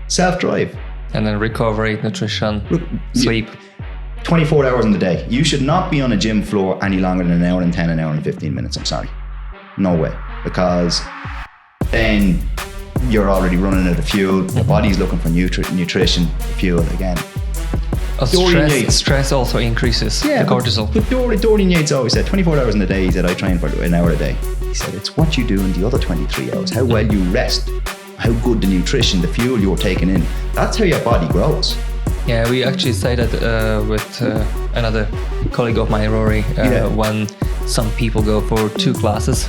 Self-drive. And then recovery, nutrition, sleep. 24 hours in the day. You should not be on a gym floor any longer than an hour and 10, an hour and 15 minutes. I'm sorry. No way. Because then you're already running out of fuel. The body's looking for nutrition, fuel again. Stress also increases the cortisol. But Dorian Yates always said 24 hours in the day. He said, I train for an hour a day. He said, it's what you do in the other 23 hours. How well you rest. How good the nutrition, the fuel you're taking in. That's how your body grows. Yeah, we actually say that with another colleague of mine, Rory, when some people go for 2 classes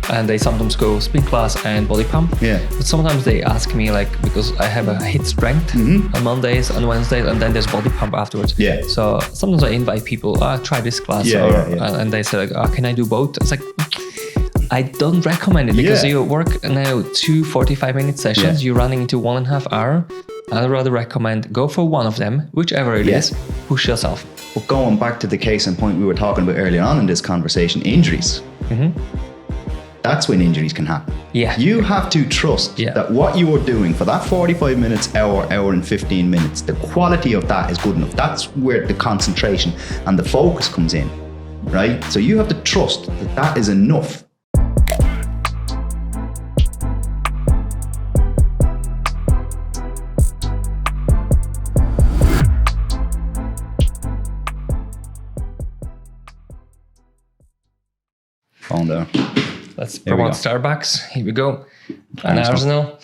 and they sometimes go spin class and body pump. Yeah. But sometimes they ask me, like, because I have a HIIT strength on Mondays and Wednesdays, and then there's body pump afterwards. Yeah. So sometimes I invite people, try this class. And they say, like, can I do both? It's like, I don't recommend it because you work now 2 45-minute sessions, you're running into 1.5 hour. I'd rather recommend go for one of them, whichever it is, push yourself. But going back to the case and point we were talking about earlier on in this conversation, injuries. That's when injuries can happen. Yeah. You have to trust that what you are doing for that 45 minutes, hour and 15 minutes, the quality of that is good enough. That's where the concentration and the focus comes in, right? So you have to trust that that is enough. Phone there. Let's promote Starbucks. Here we go. And Arsenal.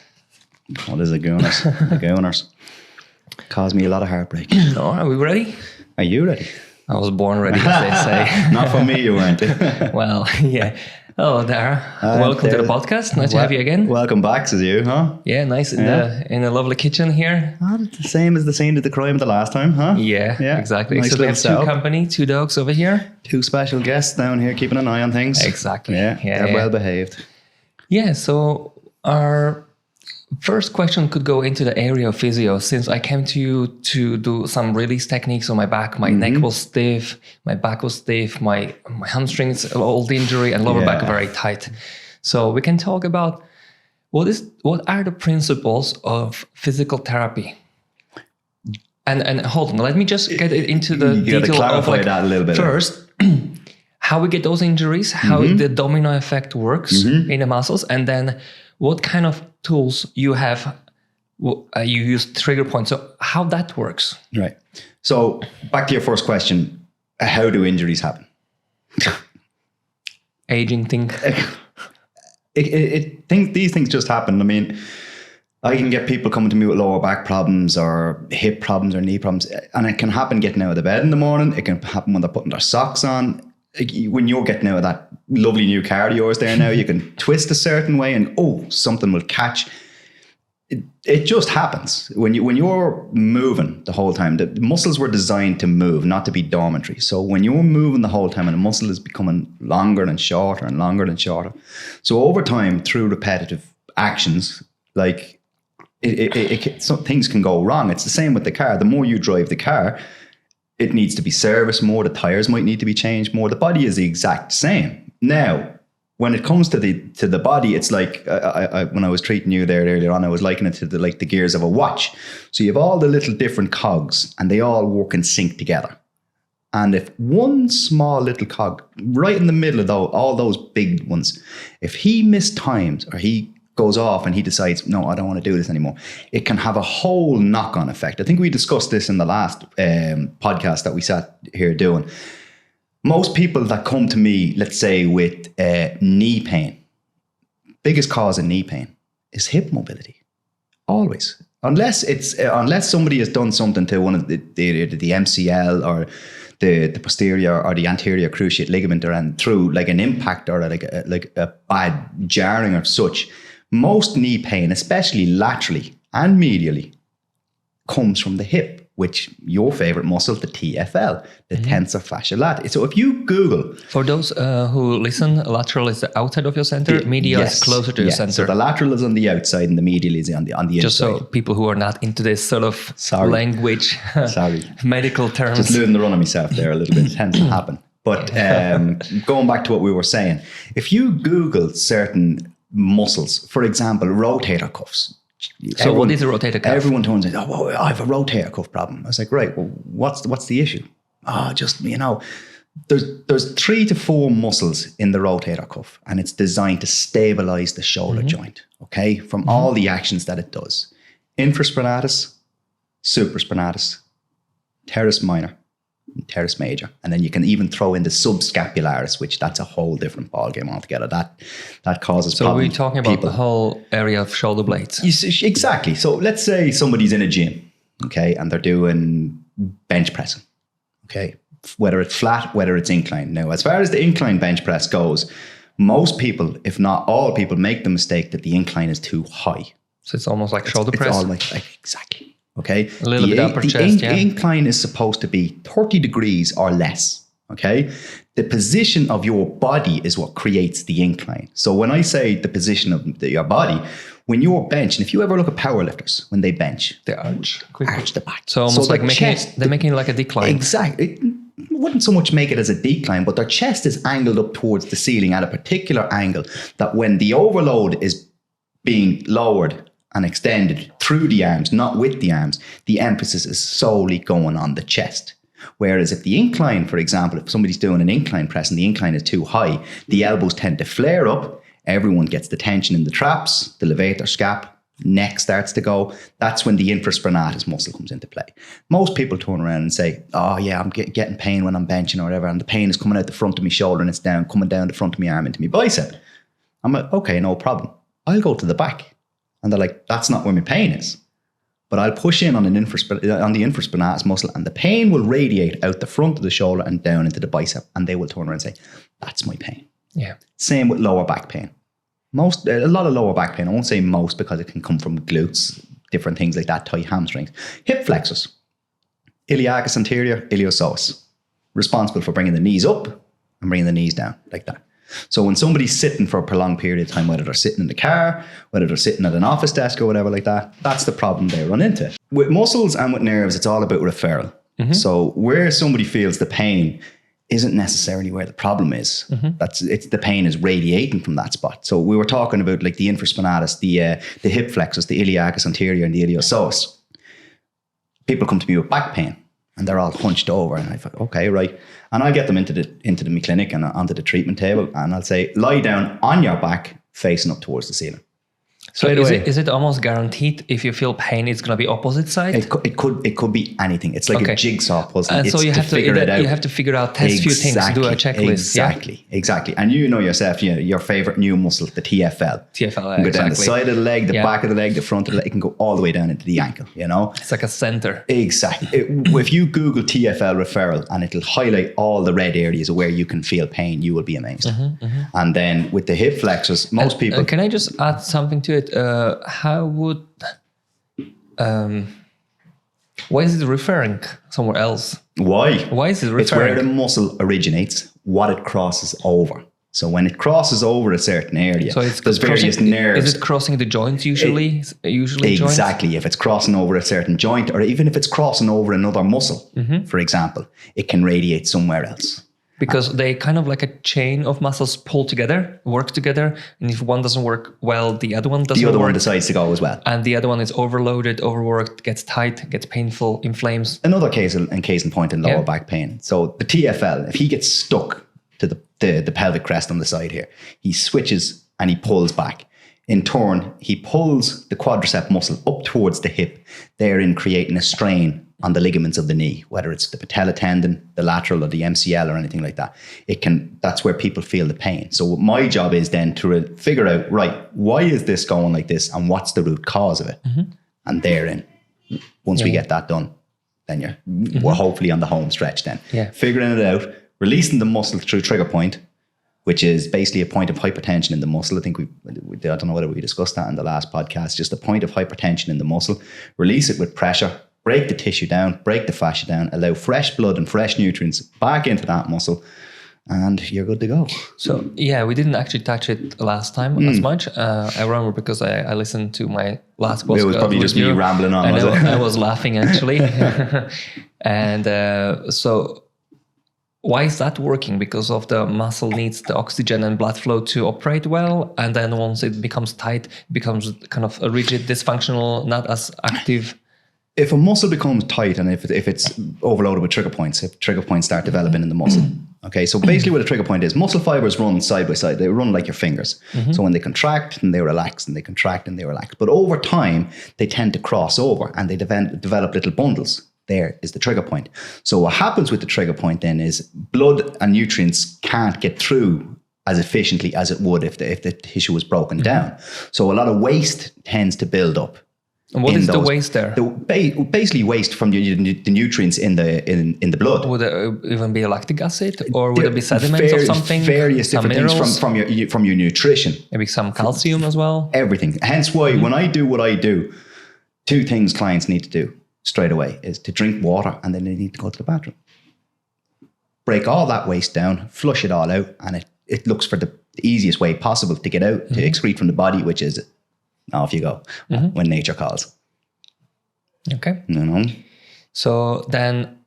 What is the Gooners? The Gooners. Caused me a lot of heartbreak. No, are we ready? Are you ready? I was born ready, as they say. Not for me, you weren't. Well, yeah. Oh, Daire. Welcome to the podcast. Nice to have you again. Welcome back, says you, huh? Yeah, nice in the lovely kitchen here. Oh, the same as the scene of the crime the last time, huh? Yeah, exactly. Nice so we have 2 company, 2 dogs over here. 2 special guests down here keeping an eye on things. Exactly. Yeah, they're well behaved. Yeah, so our first question could go into the area of physio. Since I came to you to do some release techniques on my back, my neck was stiff, my back was stiff, my hamstrings, old injury, and lower back very tight. So we can talk about what are the principles of physical therapy. And hold on, let me just get into the detail of that a little bit first. How we get those injuries, how the domino effect works in the muscles, and then what kind of tools you have. You use trigger points. So how that works. Right. So back to your first question. How do injuries happen? Aging thing. These things just happen. I mean, I can get people coming to me with lower back problems or hip problems or knee problems. And it can happen getting out of the bed in the morning. It can happen when they're putting their socks on. When you're getting out of that lovely new car of yours there now, you can twist a certain way and something will catch. It just happens when you're moving the whole time. The muscles were designed to move, not to be dormitory. So when you're moving the whole time and the muscle is becoming longer and shorter and longer and shorter. So over time, through repetitive actions, like some things can go wrong. It's the same with the car. The more you drive the car, it needs to be serviced more. The tires might need to be changed more. The body is the exact same. Now, when it comes to the body, it's like when I was treating you there earlier on, I was likening it to the gears of a watch. So you have all the little different cogs, and they all work in sync together. And if one small little cog, right in the middle of all those big ones, if he mistimes or he goes off and he decides, no, I don't want to do this anymore, it can have a whole knock-on effect. I think we discussed this in the last podcast that we sat here doing. Most people that come to me, let's say with knee pain, biggest cause of knee pain is hip mobility. Always. Unless somebody has done something to one of the MCL or the posterior or the anterior cruciate ligament, and through like an impact or like a bad jarring or such, most knee pain, especially laterally and medially, comes from the hip, which your favorite muscle, the TFL, the tensor fascia latae. So if you Google... For those who listen, lateral is the outside of your center, medial is closer to your center. So the lateral is on the outside and the medial is on the inside. Just so people who are not into this sort of language, medical terms. Just losing the run on myself there a little bit. It tends to happen. But going back to what we were saying, if you Google certain muscles, for example, rotator cuffs, So what is a rotator cuff? Everyone turns and says, oh, well, I have a rotator cuff problem. I was like, right, well, what's the issue? Just, there's 3 to 4 muscles in the rotator cuff, and it's designed to stabilize the shoulder joint, okay, from all the actions that it does. Infraspinatus, supraspinatus, teres minor, and teres major. And then you can even throw in the subscapularis, which that's a whole different ballgame altogether. That causes problems. So we're talking about the whole area of shoulder blades. Exactly. So let's say somebody's in a gym, okay, and they're doing bench pressing, okay, whether it's flat, whether it's incline. Now, as far as the incline bench press goes, most people, if not all people, make the mistake that the incline is too high. So it's almost like shoulder press? It's all like exactly. Okay. A little bit upper chest, The incline is supposed to be 30 degrees or less. Okay. The position of your body is what creates the incline. So when I say the position of your body, when you're benching, if you ever look at powerlifters, when they bench, they arch the back. So almost like they're making like a decline. Exactly. It wouldn't so much make it as a decline, but their chest is angled up towards the ceiling at a particular angle that when the overload is being lowered and extended through the arms, not with the arms, the emphasis is solely going on the chest. Whereas if the incline, for example, if somebody's doing an incline press and the incline is too high, the elbows tend to flare up, everyone gets the tension in the traps, the levator scap, neck starts to go. That's when the infraspinatus muscle comes into play. Most people turn around and say, oh yeah, I'm getting pain when I'm benching or whatever, and the pain is coming out the front of my shoulder and it's coming down the front of my arm into my bicep. I'm like, okay, no problem. I'll go to the back. And they're like, that's not where my pain is. But I'll push in on the infraspinatus muscle and the pain will radiate out the front of the shoulder and down into the bicep. And they will turn around and say, that's my pain. Yeah. Same with lower back pain. A lot of lower back pain, I won't say most because it can come from glutes, different things like that, tight hamstrings. Hip flexors, iliacus anterior, iliopsoas, responsible for bringing the knees up and bringing the knees down like that. So when somebody's sitting for a prolonged period of time, whether they're sitting in the car, whether they're sitting at an office desk or whatever like that, that's the problem they run into. With muscles and with nerves, it's all about referral. So where somebody feels the pain isn't necessarily where the problem is. It's the pain is radiating from that spot. So we were talking about like the infraspinatus, the hip flexors, the iliacus anterior and the iliopsoas. People come to me with back pain and they're all hunched over and I thought, okay, right. And I'll get them into my clinic and onto the treatment table and I'll say, lie down on your back facing up towards the ceiling. So is it almost guaranteed if you feel pain, it's going to be opposite side? It could be anything. It's like a jigsaw puzzle. And so you have to figure it out. You have to figure out, test few things, do a checklist. Exactly. And you know yourself, your favorite new muscle, the TFL. TFL, you can go down the side of the leg, the back of the leg, the front of the leg. It can go all the way down into the ankle, It's like a center. Exactly. If you Google TFL referral and it'll highlight all the red areas of where you can feel pain, you will be amazed. And then with the hip flexors, most people... Can I just add something to it? Why is it referring somewhere else? Why is it referring? It's where the muscle originates, what it crosses over. So when it crosses over a certain area, so there's various nerves. Is it crossing the joints usually? Exactly. If it's crossing over a certain joint, or even if it's crossing over another muscle, for example, it can radiate somewhere else. Because they kind of like a chain of muscles pull together, work together. And if one doesn't work well, the other one doesn't work. The other one decides to go as well. And the other one is overloaded, overworked, gets tight, gets painful, inflames. Another case in point in lower back pain. So the TFL, if he gets stuck to the pelvic crest on the side here, he switches and he pulls back. In turn, he pulls the quadricep muscle up towards the hip, therein creating a strain on the ligaments of the knee, whether it's the patella tendon, the lateral or the MCL or anything like that. That's where people feel the pain. So my job is then to figure out, right, why is this going like this and what's the root cause of it? And therein, once we get that done, then we're hopefully on the home stretch then. Figuring it out, releasing the muscle through trigger point, which is basically a point of hypertension in the muscle. I think I don't know whether we discussed that in the last podcast, just a point of hypertension in the muscle. Release it with pressure, break the tissue down, break the fascia down, allow fresh blood and fresh nutrients back into that muscle, and you're good to go. So, we didn't actually touch it last time as much. I remember because I listened to my last podcast. It was probably just me rambling on, I was laughing actually. And so why is that working? Because of the muscle needs the oxygen and blood flow to operate well, and then once it becomes tight, it becomes kind of a rigid, dysfunctional, not as active. If a muscle becomes tight and if it's overloaded with trigger points, if trigger points start developing in the muscle. Okay, so basically what a trigger point is, muscle fibers run side by side. They run like your fingers. So when they contract and they relax, and they contract and they relax. But over time, they tend to cross over and they develop little bundles. There is the trigger point. So what happens with the trigger point then is blood and nutrients can't get through as efficiently as it would if the tissue was broken down. So a lot of waste tends to build up. And what is the waste there? Basically waste from the nutrients in the blood. Would it even be lactic acid, or would it be sediments or something? Various different things from your nutrition. Maybe some calcium as well. Everything. Hence why when I do what I do, 2 things clients need to do straight away is to drink water, and then they need to go to the bathroom. Break all that waste down, flush it all out, and it looks for the easiest way possible to get out, to excrete from the body, which is off you go when nature calls. Okay. You know? So then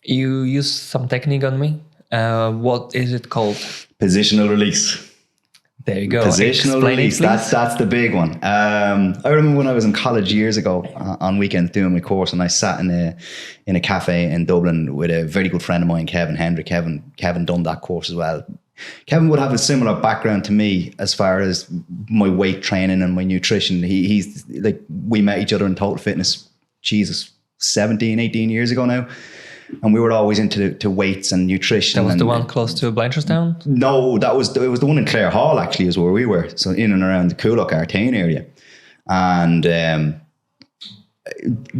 you use some technique on me. What is it called? Positional release. There you go. Positional release. That's the big one. I remember when I was in college years ago on weekends doing my course, and I sat in a cafe in Dublin with a very good friend of mine, Kevin Hendry. Kevin done that course as well. Kevin would have a similar background to me as far as my weight training and my nutrition. He's like, we met each other in Total Fitness, 17, 18 years ago now. And we were always into weights and nutrition. That was the one close to Blanchardstown? No, it was the one in Clare Hall, actually, is where we were. So in and around the Coolock, Artane area. And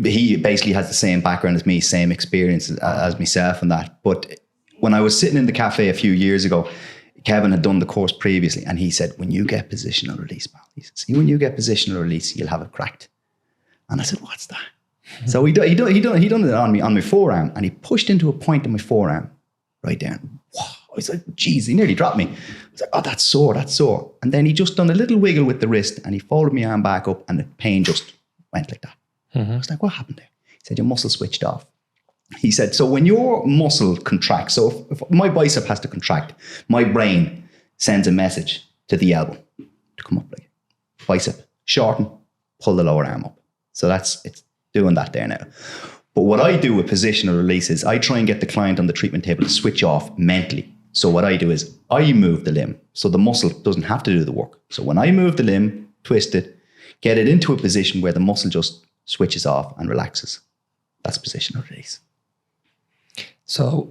he basically has the same background as me, same experience as myself and that. But when I was sitting in the cafe a few years ago, Kevin had done the course previously, and he said, when you get positional release, pal, he said, see, when you get positional release, you'll have it cracked. And I said, what's that? So he done it on my forearm, and he pushed into a point in my forearm right down. Wow. I was like, geez, he nearly dropped me. I was like, oh, that's sore. And then he just done a little wiggle with the wrist, and he folded my arm back up, and the pain just went like that. I was like, what happened there? He said, your muscle switched off. He said, so when your muscle contracts, so if my bicep has to contract, my brain sends a message to the elbow to come up like bicep, shorten, pull the lower arm up. So it's doing that there now. But what I do with positional releases, I try and get the client on the treatment table to switch off mentally. So what I do is I move the limb, so the muscle doesn't have to do the work. So when I move the limb, twist it, get it into a position where the muscle just switches off and relaxes. That's positional release. So,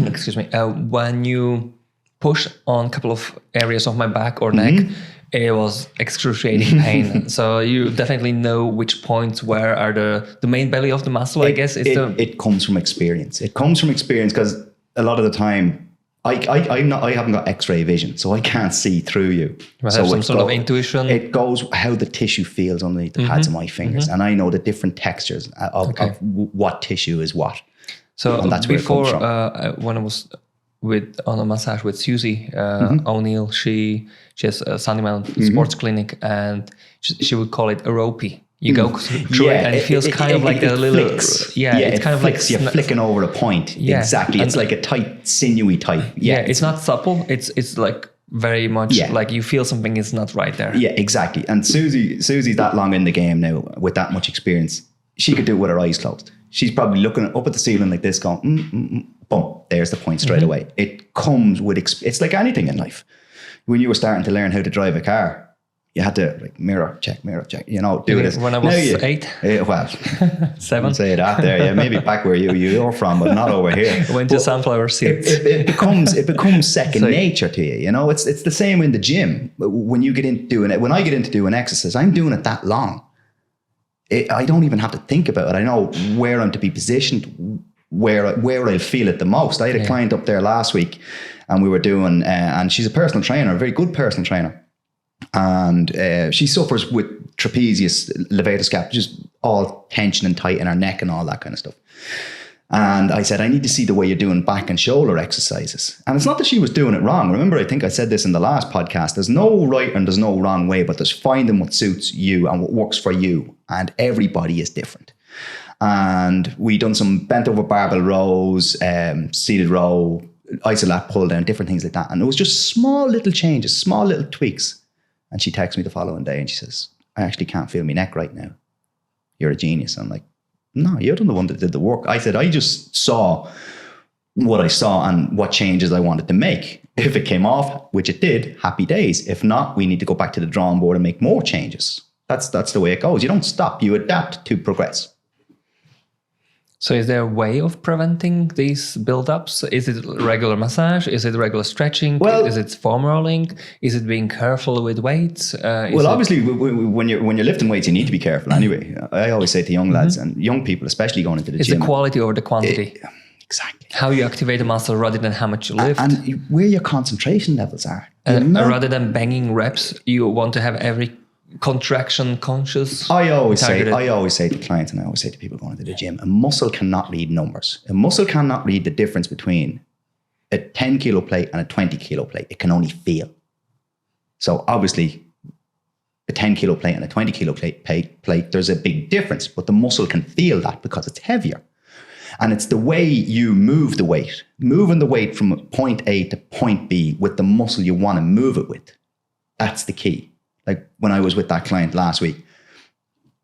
excuse me, when you push on a couple of areas of my back or neck, it was excruciating pain. So you definitely know which points where are the main belly of the muscle, I guess. It comes from experience. It comes from experience because a lot of the time, I haven't got X-ray vision, so I can't see through you. You have some sort of intuition. It goes how the tissue feels underneath the pads of my fingers, and I know the different textures of what tissue is what. So before, when I was on a massage with Susie O'Neill, she has a Sunny Mountain Sports Clinic, and she would call it a ropey. You go through it, and it feels kind of like a little flicks. It's kind of like you're flicking over a point. Yeah. Exactly, it's like a tight, sinewy type. Yeah, it's not supple. It's like very much like you feel something is not right there. Yeah, exactly. And Susie's that long in the game now with that much experience. She could do it with her eyes closed. She's probably looking up at the ceiling like this, going, boom, there's the point straight away. It comes with, it's like anything in life. When you were starting to learn how to drive a car, you had to like mirror check, do this. When I was 8? Well, 7? Say that there, yeah, maybe back where you're from, but not over here. Went to sunflower seeds. It becomes second nature to you. It's the same in the gym. When you get into doing it, when I get into doing exercise, I'm doing it that long. I don't even have to think about it. I know where I'm to be positioned, where I'll feel it the most. I had a client up there last week, and we were doing, and she's a personal trainer, a very good personal trainer. And she suffers with trapezius, levator scap, just all tension and tight in her neck and all that kind of stuff. And I said, I need to see the way you're doing back and shoulder exercises. And it's not that she was doing it wrong. Remember, I think I said this in the last podcast. There's no right and there's no wrong way, but there's finding what suits you and what works for you. And everybody is different. And we done some bent over barbell rows, seated row, isolat pull down, different things like that. And it was just small little changes, small little tweaks. And she texts me the following day and she says, I actually can't feel my neck right now. You're a genius. I'm like, no, you're the one that did the work. I said, I just saw what I saw and what changes I wanted to make. If it came off, which it did, happy days. If not, we need to go back to the drawing board and make more changes. That's the way it goes. You don't stop, you adapt to progress. So is there a way of preventing these build-ups? Is it regular massage? Is it regular stretching? Well, is it foam rolling? Is it being careful with weights? Obviously, when you're lifting weights, you need to be careful anyway. I always say to young lads and young people, especially going into the gym. It's the quality over the quantity. Exactly. How you activate the muscle rather than how much you lift. And where your concentration levels are. Rather than banging reps, you want to have every contraction conscious. I always say to clients, and I always say to people going to the gym, a muscle cannot read numbers. A muscle cannot read the difference between a 10 kilo plate and a 20 kilo plate. It can only feel. So obviously a 10 kilo plate and a 20 kilo plate, there's a big difference, but the muscle can feel that because it's heavier. And it's the way you move the weight, moving the weight from point A to point B with the muscle you want to move it with. That's the key. Like when I was with that client last week,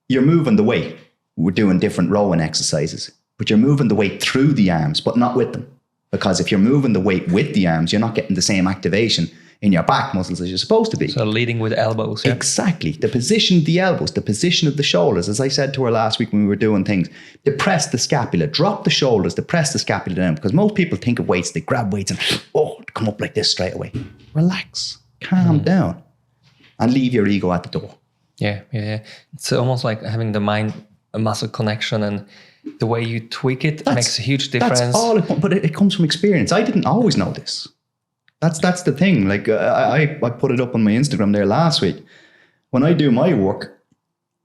you're moving the weight. We're doing different rowing exercises, but you're moving the weight through the arms, but not with them. Because if you're moving the weight with the arms, you're not getting the same activation in your back muscles as you're supposed to be. So leading with elbows. Yeah? Exactly. The position of the elbows, the position of the shoulders. As I said to her last week when we were doing things, depress the scapula, drop the shoulders, depress the scapula down. Because most people think of weights, they grab weights and, come up like this straight away. Relax, calm down, and leave your ego at the door. Yeah. It's almost like having the mind-muscle connection, and the way you tweak it makes a huge difference. That's all but it comes from experience. I didn't always know this. That's the thing. Like I put it up on my Instagram there last week. When I do my work,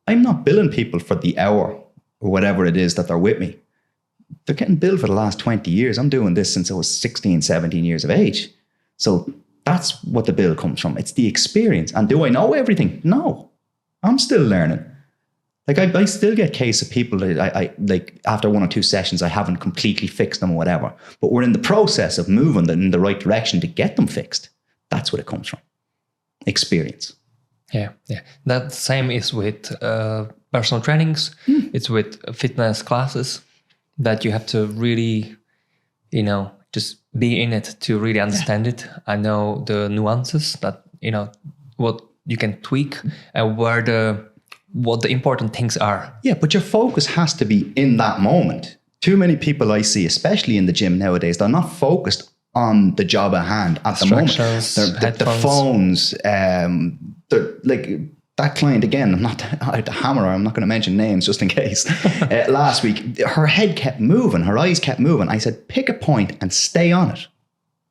I'm not billing people for the hour or whatever it is that they're with me. They're getting billed for the last 20 years. I'm doing this since I was 16, 17 years of age. So that's what the bill comes from. It's the experience. And do I know everything? No, I'm still learning. Like I still get case of people that I like after one or two sessions, I haven't completely fixed them or whatever, but we're in the process of moving them in the right direction to get them fixed. That's what it comes from. Experience. Yeah. That same is with personal trainings. It's with fitness classes that you have to really, just be in it to really understand it. I know the nuances that, what you can tweak and what the important things are. Yeah, but your focus has to be in that moment. Too many people I see, especially in the gym nowadays, they're not focused on the job at hand at the moment. The phones, they're like that client again, I'm not out to hammer her, I'm not going to mention names just in case. Last week, her head kept moving, her eyes kept moving. I said, pick a point and stay on it.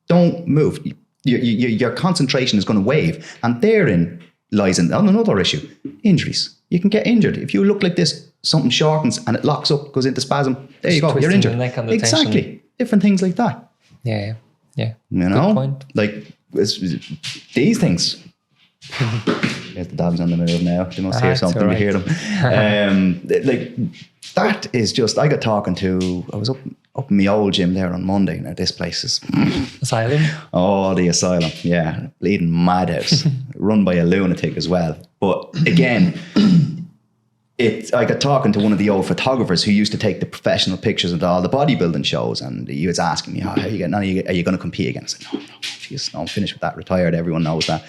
Don't move. Your concentration is going to wave. And therein lies another issue, injuries. You can get injured. If you look like this, something shortens and it locks up, goes into spasm. There you go, you're injured. Exactly. Tension. Different things like that. Yeah. Good point. Like these things. There's the dogs on the move now. They must hear something. Right. We hear them. Like that is just. I got talking to. I was up in my old gym there on Monday. Now this place is asylum. Oh, the asylum. Yeah, bleeding madhouse, run by a lunatic as well. But again, I got talking to one of the old photographers who used to take the professional pictures of all the bodybuilding shows, and he was asking me, "How are you getting on? Are you going to compete again?" I said, "No, I'm finished with that. Retired. Everyone knows that."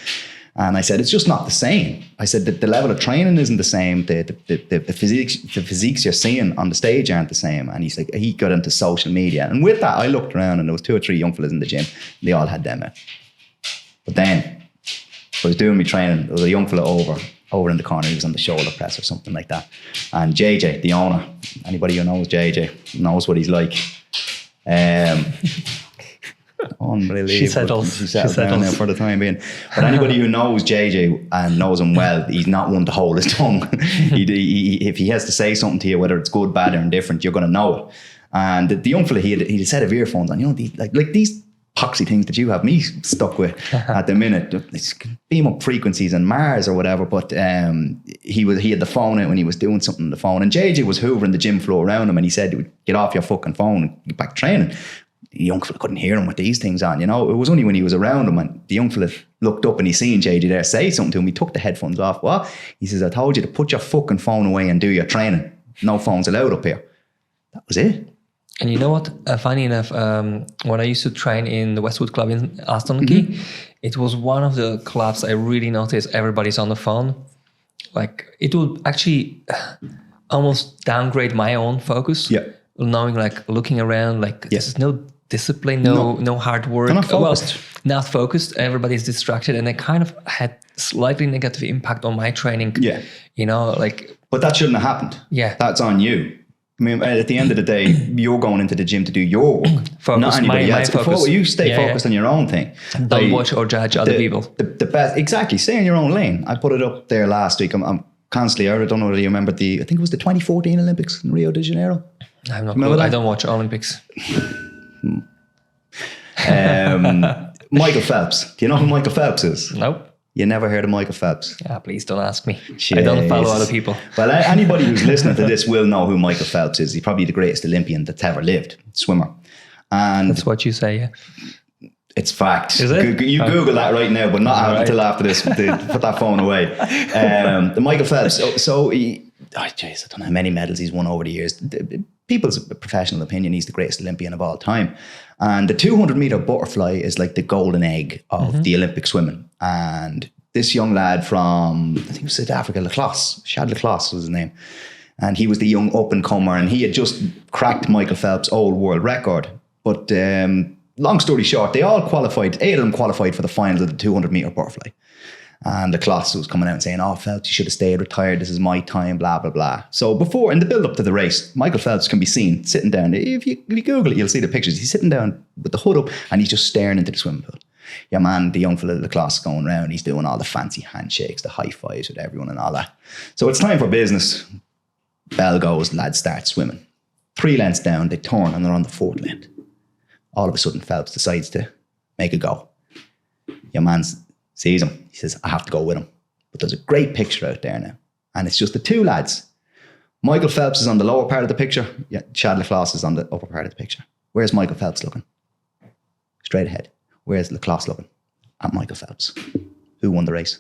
And I said, it's just not the same. I said that the level of training isn't the same. The physiques you're seeing on the stage aren't the same. And he's like, he got into social media. And with that, I looked around and there was 2 or 3 young fellas in the gym. They all had them out. But then I was doing my training. There was a young fella over in the corner. He was on the shoulder press or something like that. And JJ, the owner, anybody who knows JJ knows what he's like. Unbelievable. She settles down now for the time being. But anybody who knows JJ and knows him well, he's not one to hold his tongue. If he has to say something to you, whether it's good, bad, or indifferent, you're going to know it. And the young fella, he had a set of earphones on. These poxy things that you have me stuck with at the minute. It's beam up frequencies on Mars or whatever. But he had the phone out when he was doing something on the phone, and JJ was hoovering the gym floor around him, and he said, "Get off your fucking phone and get back training." The young fella couldn't hear him with these things on, you know. It was only when he was around him and the young fella looked up and he seen JJ there say something to him. He took the headphones off. What? He says, "I told you to put your fucking phone away and do your training. No phones allowed up here." That was it. And you know what? Funny enough, when I used to train in the Westwood Club in Aston Key, it was one of the clubs I really noticed everybody's on the phone. Like, it would actually almost downgrade my own focus. Yeah. Knowing, like, looking around, like, there's no discipline, no hard work. They're not focused. Well, not focused. Everybody's distracted, and it kind of had slightly negative impact on my training. Yeah. You know, like. But that shouldn't have happened. Yeah. That's on you. I mean, at the end of the day, you're going into the gym to do your work, focus, not anybody else. focus. You stay focused on your own thing. Don't watch or judge other people. The best, exactly. Stay in your own lane. I put it up there last week. I'm constantly, I don't know whether you remember I think it was the 2014 Olympics in Rio de Janeiro. I'm not cool. I don't watch Olympics. Michael Phelps. Do you know who Michael Phelps is? Nope. You never heard of Michael Phelps? Yeah, please don't ask me. Jeez. I don't follow other people. Well, anybody who's listening to this will know who Michael Phelps is. He's probably the greatest Olympian that's ever lived, swimmer. And that's what you say, yeah. It's fact. Is it? You Google that right now, but not until after this. Put that phone away. The Michael Phelps. So he, I don't know how many medals he's won over the years. People's professional opinion, he's the greatest Olympian of all time. And the 200-meter butterfly is like the golden egg of the Olympic swimming. And this young lad from, I think it was South Africa, Shad Laclas was his name. And he was the young up-and-comer, and he had just cracked Michael Phelps' old world record. But long story short, they all qualified, 8 of them qualified for the finals of the 200-meter butterfly. And Laclas was coming out and saying, "Oh, Phelps, you should have stayed retired. This is my time, blah, blah, blah." So before, in the build-up to the race, Michael Phelps can be seen sitting down. If you Google it, you'll see the pictures. He's sitting down with the hood up and he's just staring into the swimming pool. Yeah, man, the young fella Laclas going around. He's doing all the fancy handshakes, the high fives with everyone and all that. So it's time for business. Bell goes, lads start swimming. 3 lengths down, they turn and they're on the 4th length. All of a sudden, Phelps decides to make a go. Your man sees him. He says, "I have to go with him." But there's a great picture out there now. And it's just the 2 lads. Michael Phelps is on the lower part of the picture. Yeah, Shad Laclas is on the upper part of the picture. Where's Michael Phelps looking? Straight ahead. Where's Laclas looking? At Michael Phelps. Who won the race?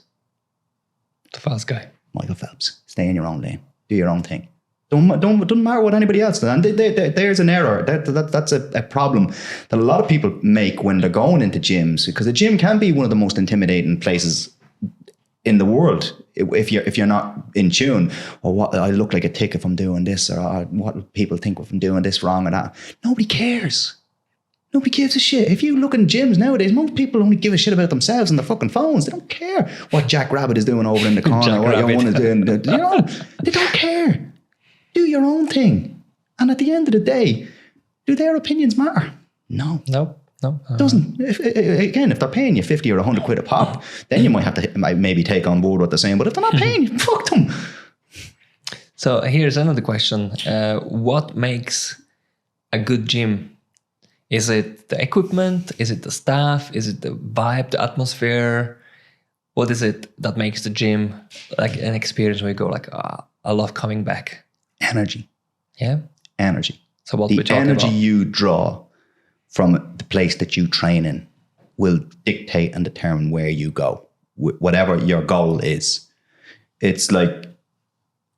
The fast guy. Michael Phelps. Stay in your own lane. Do your own thing. Doesn't matter what anybody else does. And there's an error. That's a problem that a lot of people make when they're going into gyms, because a gym can be one of the most intimidating places in the world if you're not in tune. Or what, I look like a tick if I'm doing this, or what will people think if I'm doing this wrong or that. Nobody cares. Nobody gives a shit. If you look in gyms nowadays, most people only give a shit about themselves and their fucking phones. They don't care what Jack Rabbit is doing over in the corner, or what your one is doing. You know, they don't care. Do your own thing. And at the end of the day, do their opinions matter? No. Doesn't. If they're paying you 50 or 100 quid a pop, then you might have to maybe take on board what they're saying. But if they're not paying you, fuck them. So here's another question. What makes a good gym? Is it the equipment? Is it the staff? Is it the vibe, the atmosphere? What is it that makes the gym like an experience where you go like, I love coming back? Energy. Yeah? Energy. So what we're talking about. The energy you draw from the place that you train in will dictate and determine where you go, whatever your goal is. It's like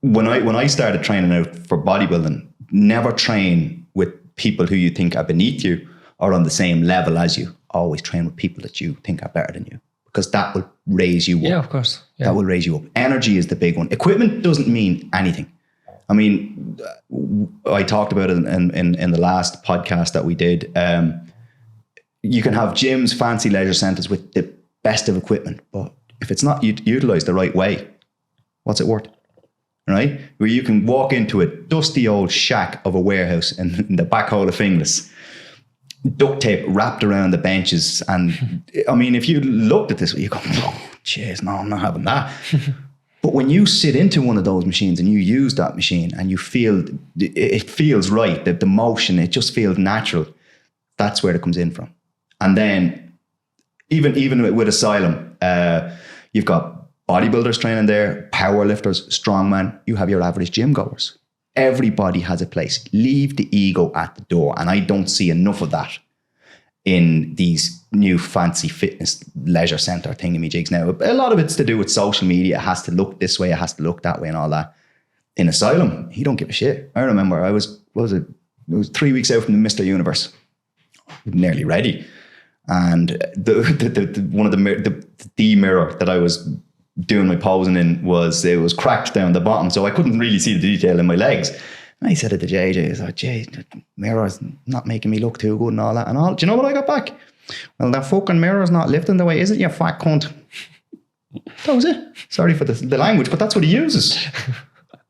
when I started training out for bodybuilding, never train with people who you think are beneath you or on the same level as you. Always train with people that you think are better than you, because that will raise you up. Yeah, of course. Yeah. That will raise you up. Energy is the big one. Equipment doesn't mean anything. I mean, I talked about it in the last podcast that we did. You can have gyms, fancy leisure centers with the best of equipment, but if it's not utilized the right way, what's it worth? Right? Where you can walk into a dusty old shack of a warehouse in the back hole of Finglas, duct tape wrapped around the benches. And I mean, if you looked at this, you go, oh, jeez, no, I'm not having that. But when you sit into one of those machines and you use that machine and you feel, it feels right, the motion, it just feels natural. That's where it comes in from. And then even with Asylum, you've got bodybuilders training there, powerlifters, strongman. You have your average gym goers. Everybody has a place. Leave the ego at the door. And I don't see enough of that in these new fancy fitness leisure center thingamajigs now. A lot of it's to do with social media. It has to look this way, it has to look that way and all that. In Asylum, he don't give a shit. I remember it was 3 weeks out from the Mr. Universe. Nearly ready. And the mirror that I was doing my posing in it was cracked down the bottom, so I couldn't really see the detail in my legs. And I said it to JJ, I said, Jay, the mirror's not making me look too good and all that. And all, do you know what I got back? Well, that fucking mirror's not lifting the way, is it, you fat cunt? That was it. Sorry for the language, but that's what he uses.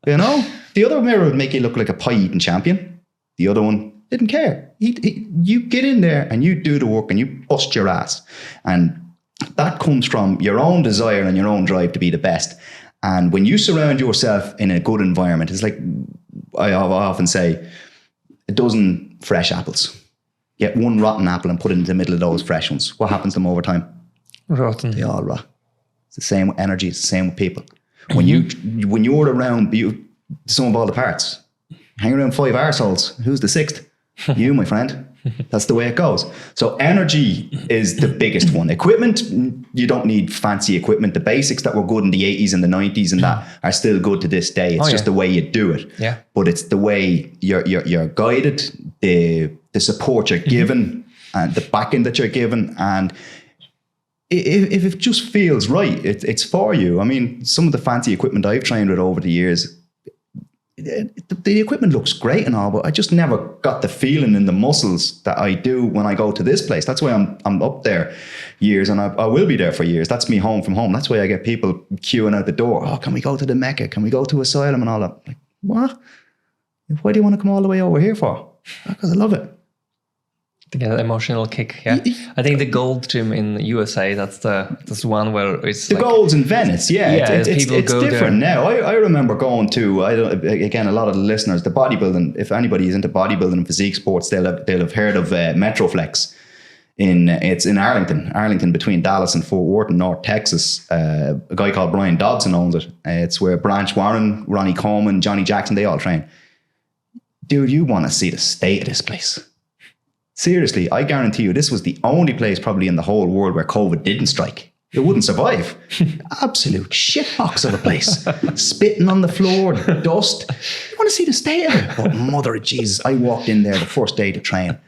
You know? The other mirror would make you look like a pie-eating champion. The other one didn't care. You get in there and you do the work and you bust your ass. And that comes from your own desire and your own drive to be the best. And when you surround yourself in a good environment, it's like I often say, a dozen fresh apples. Get one rotten apple and put it into the middle of those fresh ones. What happens to them over time? Rotten. They all rot. It's the same with energy. It's the same with people. When you're around the sum of all the parts, hang around 5 arseholes. Who's the 6th? You, my friend. That's the way it goes. So energy is the biggest one. Equipment, you don't need fancy equipment. The basics that were good in the 80s and the 90s and that are still good to this day. It's just the way you do it. Yeah. But it's the way you're guided, the support you're given, and the backing that you're given. And if it just feels right, it's for you. I mean, some of the fancy equipment I've trained with over the years, the equipment looks great and all, but I just never got the feeling in the muscles that I do when I go to this place. That's why I'm up there years, and I will be there for years. That's me home from home. That's why I get people queuing out the door. Oh, can we go to the Mecca? Can we go to Asylum and all that? Like, what? Why do you want to come all the way over here for? Because I love it. To get an emotional kick, yeah. I think the Gold Gym in USA, that's one where it's the Gold's in Venice, it's different now. I remember going to, again, a lot of the listeners, the bodybuilding, if anybody is into bodybuilding and physique sports, they'll have heard of Metroflex. It's in Arlington between Dallas and Fort Worth in North Texas. A guy called Brian Dobson owns it. It's where Branch Warren, Ronnie Coleman, Johnny Jackson, they all train. Dude, you want to see the state of this place. Seriously, I guarantee you this was the only place probably in the whole world where COVID didn't strike. It wouldn't survive. Absolute shitbox of a place. Spitting on the floor, dust. You want to see the state of it? But mother of Jesus, I walked in there the first day to train,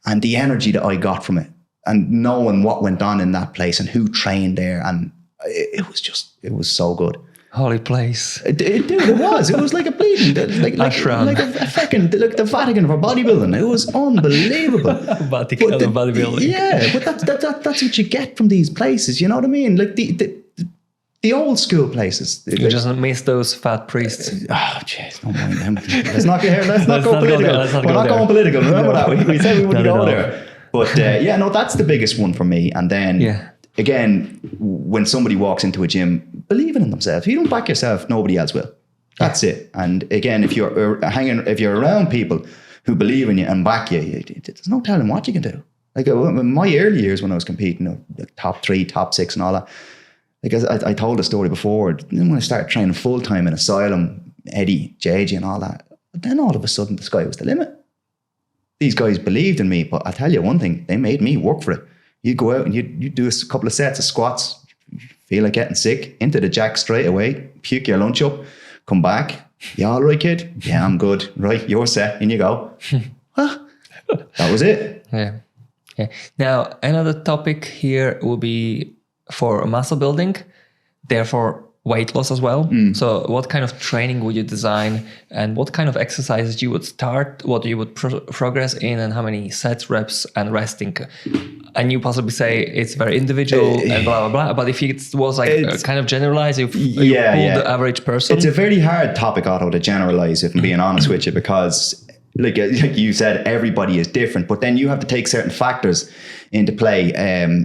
and the energy that I got from it, and knowing what went on in that place and who trained there, and it was so good. Holy place. Dude, it was. It was like a bleeding, like a fucking, like the Vatican for bodybuilding. It was unbelievable. Vatican of bodybuilding. Yeah, but that's what you get from these places. You know what I mean? Like the old school places. You just miss those fat priests. Oh, jeez, don't mind them. Let's not go political. We're not going political. Remember that? We said we wouldn't go there. But that's the biggest one for me. And then. Again, when somebody walks into a gym, believing in themselves. If you don't back yourself, nobody else will. That's it. And again, if you're around people who believe in you and back you, there's no telling what you can do. Like in my early years when I was competing, top 3, top 6 and all that, because I told a story before, when I started training full-time in Asylum, Eddie, JJ and all that, but then all of a sudden the sky was the limit. These guys believed in me, but I'll tell you one thing, they made me work for it. You go out and you do a couple of sets of squats, feel like getting sick, into the jack straight away, puke your lunch up, come back. You all right, kid? Yeah, I'm good. Right, you're set. In you go. That was it. Yeah. Now, another topic here will be for muscle building, therefore weight loss as well. So what kind of training would you design, and what kind of exercises you would start, what you would progress in, and how many sets, reps, and resting? And you possibly say it's very individual and blah, blah, blah. But if it was like kind of generalized, if you pull the average person. It's a very hard topic, Otto, to generalize, if I'm being honest with you, because like you said, everybody is different. But then you have to take certain factors into play.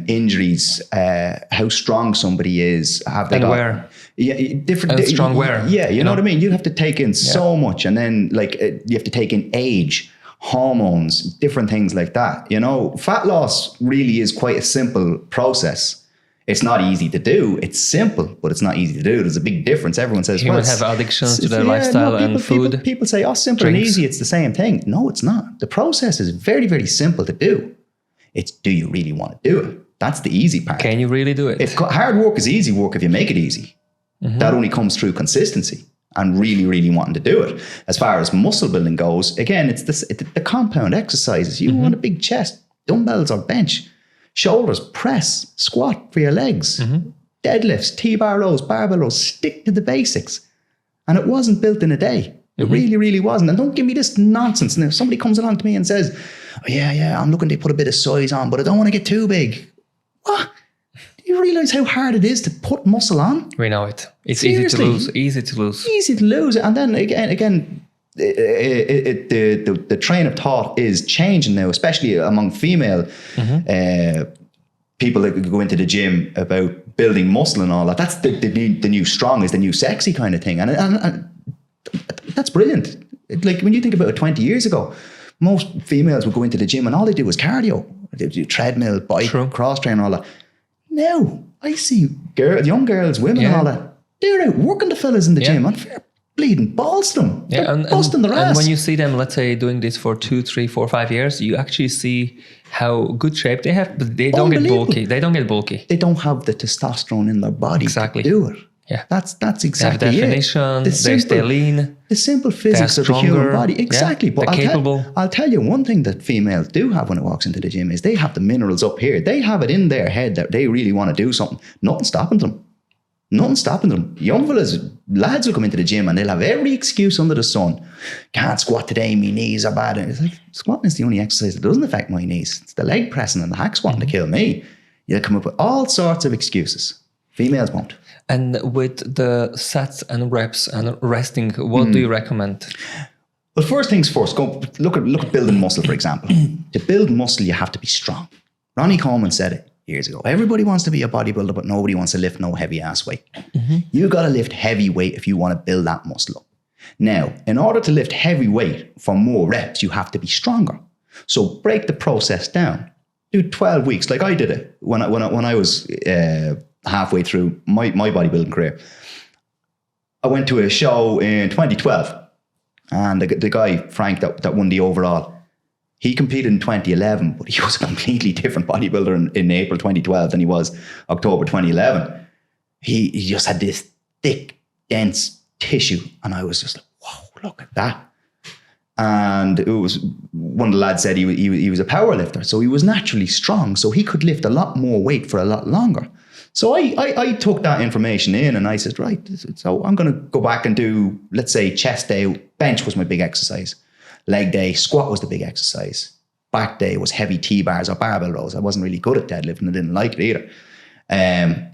Injuries, how strong somebody is. Where? Yeah, different. And strong where? Yeah, you know what I mean? You have to take in so much. And then you have to take in age, hormones, different things like that. You know, fat loss really is quite a simple process. It's not easy to do. It's simple, but it's not easy to do. There's a big difference. Everyone says, humans have addictions to their lifestyle and food. People say, oh, simple drinks. and easy, it's the same thing. No, it's not. The process is very, very simple to do. It's, do you really want to do it? That's the easy part. Can you really do it? Hard work is easy work if you make it easy. That only comes through consistency and really, really wanting to do it. As far as muscle building goes, again, it's the compound exercises. You want a big chest, dumbbells or bench, shoulders, press, squat for your legs, deadlifts, T-bar rows, barbell rows. Stick to the basics. And it wasn't built in a day. It really, really wasn't. And don't give me this nonsense. And if somebody comes along to me and says, oh, yeah, I'm looking to put a bit of size on, but I don't want to get too big. What? Do you realize how hard it is to put muscle on? We know it. It's Seriously. easy to lose. Easy to lose. And then again, the train of thought is changing now, especially among female people that go into the gym about building muscle and all that. That's the new strong is the new sexy kind of thing. And that's brilliant. Like when you think about it 20 years ago, most females would go into the gym and all they do was cardio. They do treadmill, bike, cross train, all that. Now I see young girls, women, all that. They're out working the fellas in the gym and fair bleeding balls to them. Yeah, They're busting their ass. And when you see them, let's say, doing this for 2, 3, 4, 5 years, you actually see how good shape they have, but they don't get bulky. They don't get bulky. They don't have the testosterone in their body to do it. Yeah, that's exactly they have definition. They stay lean. The simple physics of the human body, exactly. Yeah, but I'll tell you one thing that females do have when it walks into the gym is they have the minerals up here. They have it in their head that they really want to do something. Nothing's stopping them. Nothing's stopping them. Young fellas, lads will come into the gym and they'll have every excuse under the sun. Can't squat today, my knees are bad. And it's like, squatting is the only exercise that doesn't affect my knees. It's the leg pressing and the hack squatting to kill me. You'll come up with all sorts of excuses. Females won't. And with the sets and reps and resting, what do you recommend? Well, first things first, go look at building muscle, for example. To build muscle, you have to be strong. Ronnie Coleman said it years ago. Everybody wants to be a bodybuilder, but nobody wants to lift no heavy ass weight. You got to lift heavy weight if you want to build that muscle up. Now, in order to lift heavy weight for more reps, you have to be stronger. So break the process down. Do 12 weeks, like I did it when I was halfway through my bodybuilding career. I went to a show in 2012, and the guy, Frank, that won the overall, he competed in 2011, but he was a completely different bodybuilder in April 2012 than he was October 2011. He just had this thick, dense tissue, and I was just like, whoa, look at that. And it was, one of the lads said he was a power lifter, so he was naturally strong, so he could lift a lot more weight for a lot longer. So I took that information in and I said, right, so I'm going to go back and do, let's say, chest day. Bench was my big exercise. Leg day, squat was the big exercise. Back day was heavy T-bars or barbell rows. I wasn't really good at deadlifting. I didn't like it either.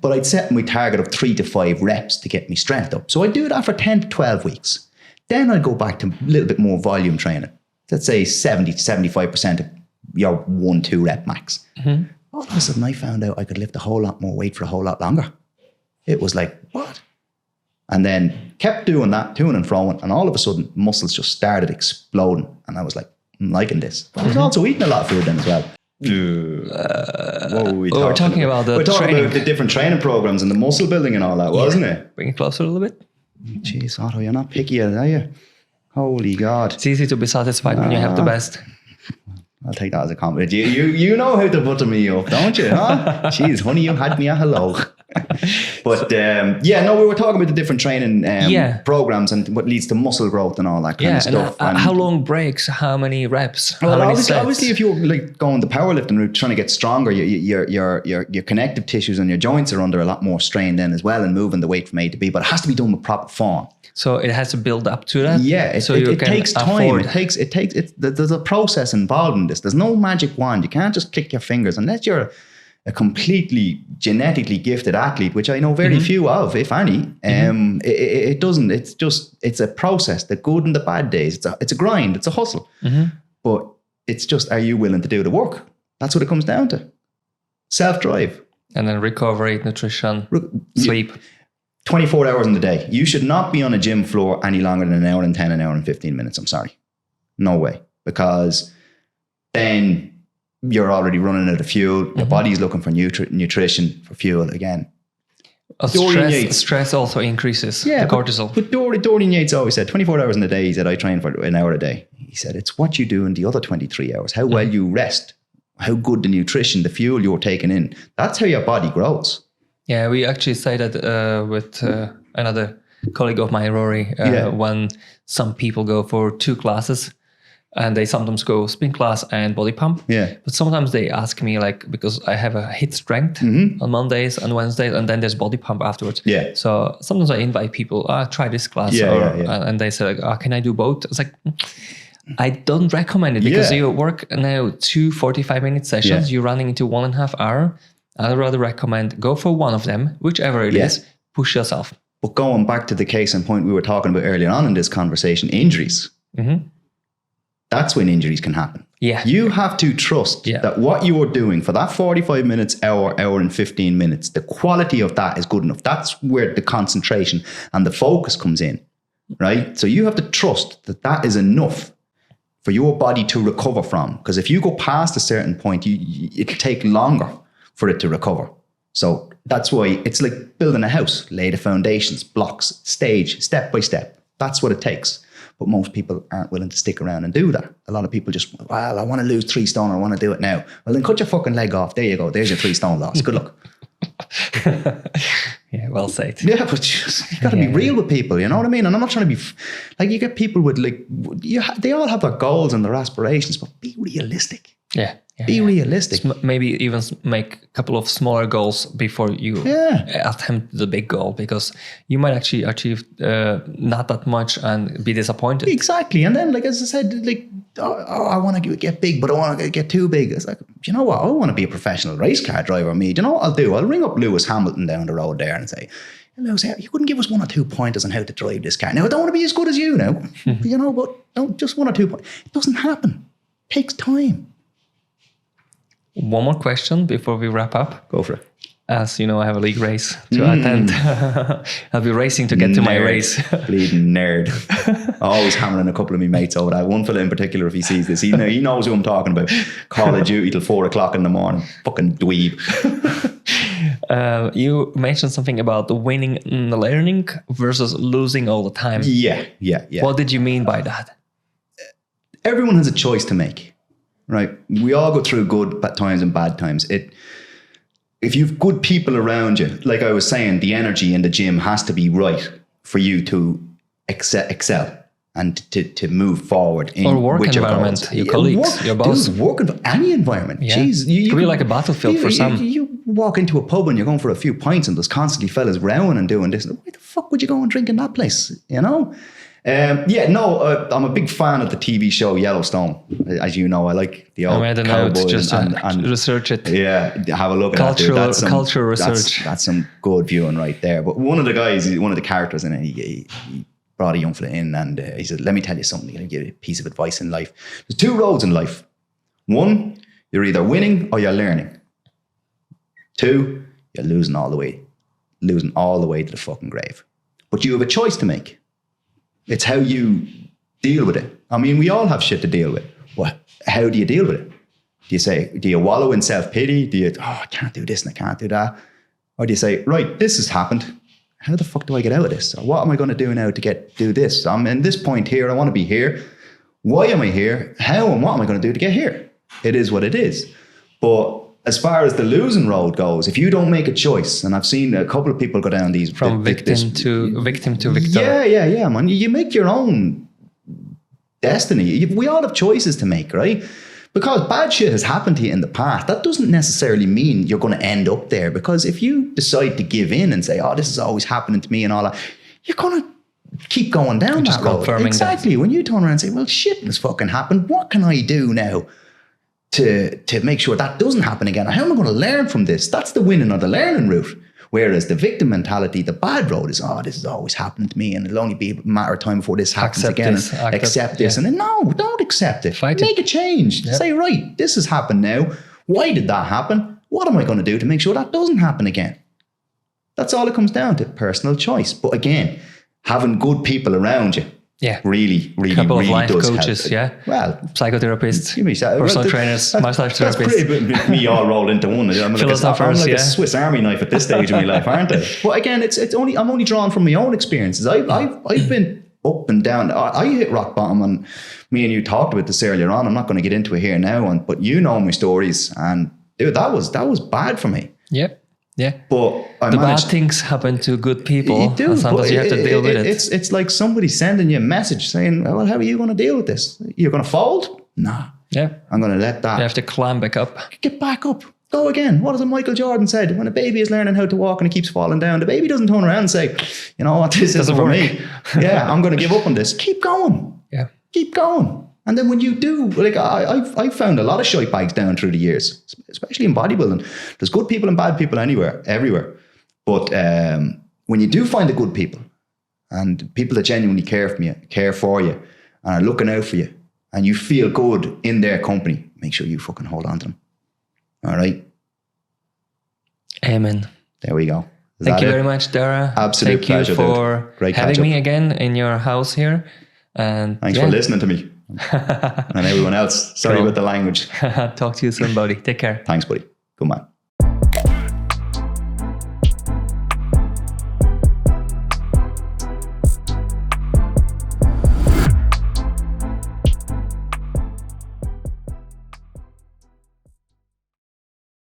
But I'd set my target of 3 to 5 reps to get me strength up. So I'd do that for 10 to 12 weeks. Then I'd go back to a little bit more volume training. Let's say 70 to 75% of your 1-2 rep max. All of a sudden, I found out I could lift a whole lot more weight for a whole lot longer. It was like, what? And then kept doing that, to and froing, and all of a sudden, muscles just started exploding. And I was like, I'm liking this. But I was also eating a lot of food then as well. We're talking about the training. About the different training programs and the muscle building and all that, wasn't it? Bring it closer a little bit. Jeez, Otto, you're not picky yet, are you? Holy God. It's easy to be satisfied when you have the best. I'll take that as a compliment. You know how to butter me up, don't you? Huh? Jeez, honey, you had me a hello. But we were talking about the different training programs and what leads to muscle growth and all that kind of stuff. And how long breaks? How many reps? Well, obviously, if you're like going the powerlifting route, trying to get stronger, your connective tissues and your joints are under a lot more strain then as well, and moving the weight from A to B. But it has to be done with proper form. So it has to build up to that. Yeah, it takes time. There's a process involved in this. There's no magic wand. You can't just click your fingers unless you're a completely genetically gifted athlete, which I know very few of, if any. It doesn't. It's a process. The good and the bad days. It's a grind. It's a hustle. But it's just, are you willing to do the work? That's what it comes down to. Self-drive. And then recovery, nutrition, sleep. 24 hours in the day. You should not be on a gym floor any longer than an hour and 10, an hour and 15 minutes. I'm sorry. No way. because then you're already running out of fuel. Your body's looking for nutrition, for fuel again. Stress also increases the cortisol. But Dorian Yates always said, 24 hours in a day, he said, I train for an hour a day. He said, it's what you do in the other 23 hours, how well you rest, how good the nutrition, the fuel you're taking in. That's how your body grows. Yeah, we actually say that with another colleague of mine, Rory, when some people go for 2 classes, and they sometimes go spin class and body pump. Yeah. But sometimes they ask me, like, because I have a HIIT strength on Mondays and Wednesdays, and then there's body pump afterwards. Yeah. So sometimes I invite people, try this class. And they say, like, can I do both? It's like, I don't recommend it because you work now 2 45-minute sessions. You're running into 1.5 hours. I'd rather recommend go for one of them, whichever it is, push yourself. But going back to the case in point we were talking about earlier on in this conversation, injuries. That's when injuries can happen. Yeah. You have to trust that what you are doing for that 45 minutes, hour and 15 minutes, the quality of that is good enough. That's where the concentration and the focus comes in, right? So you have to trust that that is enough for your body to recover from. Because if you go past a certain point, it'll take longer for it to recover. So that's why it's like building a house. Lay the foundations, blocks, stage, step by step. That's what it takes. But most people aren't willing to stick around and do that. A lot of people just, well, I want to lose 3 stone. I want to do it now. Well, then cut your fucking leg off. There you go. There's your 3 stone loss. Good luck. Yeah, well said. Yeah, but you got to be real with people. You know what I mean? And I'm not trying to be like, you get people with like, they all have their goals and their aspirations, but be realistic. Yeah. Be realistic. Maybe even make a couple of smaller goals before you attempt the big goal, because you might actually achieve not that much and be disappointed. Exactly. And then, like, as I said, like, I want to get big, but I want to get too big. It's like, you know what? I want to be a professional race car driver. Me, do you know what I'll do? I'll ring up Lewis Hamilton down the road there and say, Lewis, you couldn't give us 1 or 2 pointers on how to drive this car. Now, I don't want to be as good as you now, you know, but no, just 1 or 2 points. It doesn't happen. It takes time. One more question before we wrap up. Go for it. As you know, I have a league race to attend. I'll be racing to get to my race. Bleeding nerd. Always hammering a couple of me mates over that. One fella in particular, if he sees this, he knows who I'm talking about. Call of Duty till 4 o'clock in the morning. Fucking dweeb. You mentioned something about the winning and learning versus losing all the time. Yeah. What did you mean by that? Everyone has a choice to make. Right, we all go through good times and bad times. If you've good people around you, like I was saying, the energy in the gym has to be right for you to excel and to move forward in or work with environment, your colleagues, your boss. Dude, work in any environment. Yeah. Jeez, it could be like a battlefield for some. You walk into a pub and you're going for a few pints and there's constantly fellas rowing and doing this. Why the fuck would you go and drink in that place? You know. I'm a big fan of the TV show Yellowstone. As you know, I like the old cowboys just and research it. Yeah, have a look at that. Cultural research. That's some good viewing right there. But one of the characters in it, he brought a young fella in and he said, let me tell you something. I'm going to give you a piece of advice in life. There's 2 roads in life. 1, you're either winning or you're learning. 2, you're losing all the way to the fucking grave. But you have a choice to make. It's how you deal with it. I mean, we all have shit to deal with. How do you deal with it? Do you wallow in self-pity? Do you, I can't do this and I can't do that? Or do you say, right, this has happened. How the fuck do I get out of this? Or what am I going to do now to do this? I'm in this point here. I want to be here. Why am I here? How and what am I going to do to get here? It is what it is. But as far as the losing road goes, if you don't make a choice, and I've seen a couple of people go down these... From victim to victor. Yeah, man. You make your own destiny. We all have choices to make, right? Because bad shit has happened to you in the past. That doesn't necessarily mean you're going to end up there. Because if you decide to give in and say, this is always happening to me and all that, you're going to keep going down that road. Exactly. When you turn around and say, well, shit has fucking happened. What can I do now to make sure that doesn't happen again? How am I going to learn from this? That's the winning or the learning route. Whereas the victim mentality, the bad road is, this is always happening to me and it'll only be a matter of time before this happens again. Accept this. And then, no, don't accept it. Make a change. Yep. Say, right, this has happened now. Why did that happen? What am I going to do to make sure that doesn't happen again? That's all it comes down to, personal choice. But again, having good people around you really couple of life does coaches, help. Well, psychotherapists, personal trainers, massage that's therapists. pretty, me all rolled into one. I'm like a Swiss Army knife at this stage of my life, aren't I? But again, I'm only drawn from my own experiences. I've been up and down. I hit rock bottom, and me and you talked about this earlier on. I'm not going to get into it here now, but you know my stories, and dude, that was bad for me. Yep. Yeah, but the bad things happen to good people. You do, and sometimes you have to deal with it. It's like somebody sending you a message saying, "Well, how are you going to deal with this? You're going to fold? Nah. Yeah, I'm going to let that. You have to climb back up. Get back up. Go again. What is it Michael Jordan said? When a baby is learning how to walk and it keeps falling down, the baby doesn't turn around and say, "You know what? This isn't for me. Yeah, I'm going to give up on this." Keep going. Yeah, keep going. And then when you do, like I've found a lot of shite bags down through the years, especially in bodybuilding. There's good people and bad people everywhere. But when you do find the good people and people that genuinely care for you, and are looking out for you, and you feel good in their company, make sure you fucking hold on to them. All right. Amen. There we go. Thank you very much, Daire. Absolute pleasure. Thank you for having me again in your house here. And thanks for listening to me. And everyone else. Sorry about the language. Talk to you soon, buddy. Take care. Thanks, buddy. Good man.